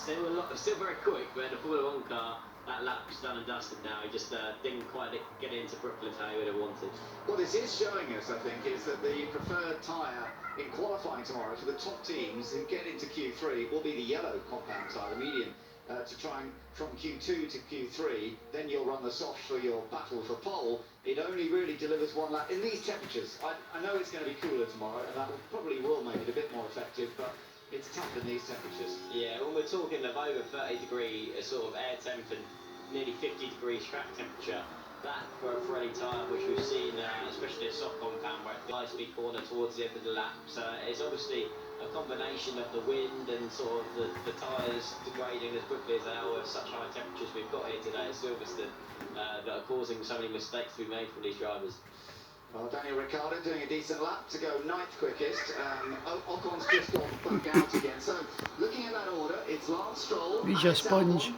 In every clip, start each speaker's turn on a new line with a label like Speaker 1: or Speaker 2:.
Speaker 1: still very quick, but the Formula One car, that lap's done and dusted now. He just didn't quite get into Brooklyn how he would have wanted.
Speaker 2: What this is showing us, I think, is that the preferred tyre in qualifying tomorrow for the top teams who get into Q3 will be the yellow compound tyre, the medium, to try and from Q2 to Q3, then you'll run the soft for your battle for pole. It only really delivers one lap in these temperatures. I know it's going to be cooler tomorrow, and that probably will make it a bit more effective, but it's tough in these temperatures.
Speaker 1: Yeah, when we're talking of over 30 degree sort of air temp and nearly 50 degree track temperature, that for a Pirelli tyre, which we've seen, especially a soft compound where the high-speed corner towards the end of the lap, so it's obviously a combination of the wind and sort of the tyres degrading as quickly as they are with such high temperatures we've got here today at Silverstone that are causing so many mistakes to be made from these drivers.
Speaker 2: Well, Daniel Ricciardo doing a decent lap to go 9th quickest. Ocon's just gone back out again. So, looking at that order, it's Lance Stroll,
Speaker 3: Alex Albon,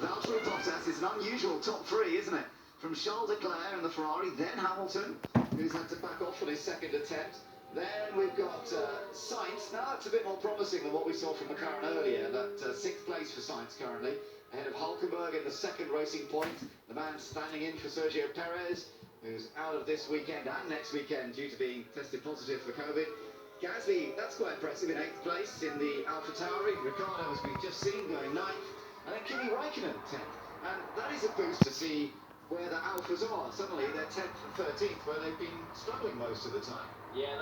Speaker 2: Valtteri Bottas. It's an unusual top three, isn't it? From Charles Leclerc in the Ferrari, then Hamilton, who's had to back off on his second attempt. Then we've got Sainz. Now that's a bit more promising than what we saw from McLaren earlier. That 6th place for Sainz currently, ahead of Hulkenberg in the second racing point. The man standing in for Sergio Perez, who's out of this weekend and next weekend due to being tested positive for COVID. Gasly, that's quite impressive, in 8th place in the AlphaTauri. Ricciardo, as we've just seen, going 9th. And then Kimi Raikkonen, 10th. And that is a boost to see where the Alphas are. Suddenly they're 10th and 13th, where they've been struggling most of the time.
Speaker 1: Yeah,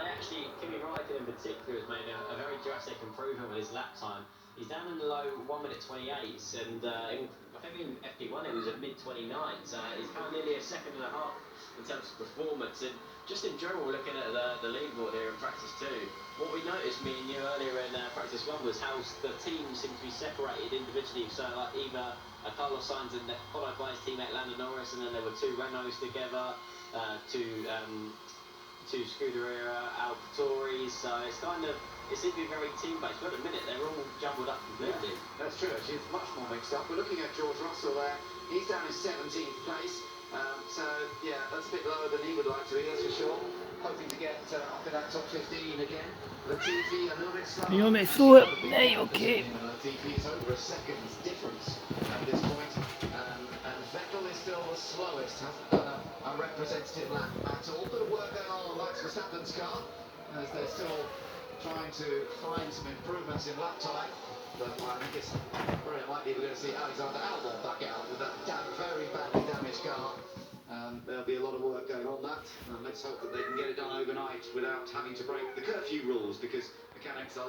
Speaker 1: Kimi Raikkonen in particular has made a very drastic improvement with his lap time. He's down in the low 1 minute 28s, and I think in FP1 it was at mid 29s. He's kind of nearly a second and a half in terms of performance. And just in general, looking at the leaderboard here in practice 2, what we noticed, me and you earlier in practice 1, was how the teams seem to be separated individually. So like either Carlos Sainz and followed by his teammate Lando Norris, and then there were 2 Renaults together, two Scuderia AlphaTauris. So it's kind of, it seems to be very team-based, but at the minute they're all jumbled up completely.
Speaker 2: Yeah, that's true, actually. It's much more mixed up. We're looking at George Russell there. He's down in 17th place. So, yeah, that's a bit lower than he would like to be, that's for sure. Hoping to get up in that top 15 again. Latifi, a little bit slower.
Speaker 3: you want me to throw it? Hey, okay.
Speaker 2: Latifi is over a second's difference at this point. And Vettel is still the slowest. Hasn't done a representative lap at all. Bit of work going on Max Verstappen's car, as they're still trying to find some improvements in lap time. But I think it's very unlikely we're going to see Alexander Albon back out with that very badly damaged car. There'll be a lot of work going on that, and let's hope that they can get it done overnight without having to break the curfew rules, because mechanics are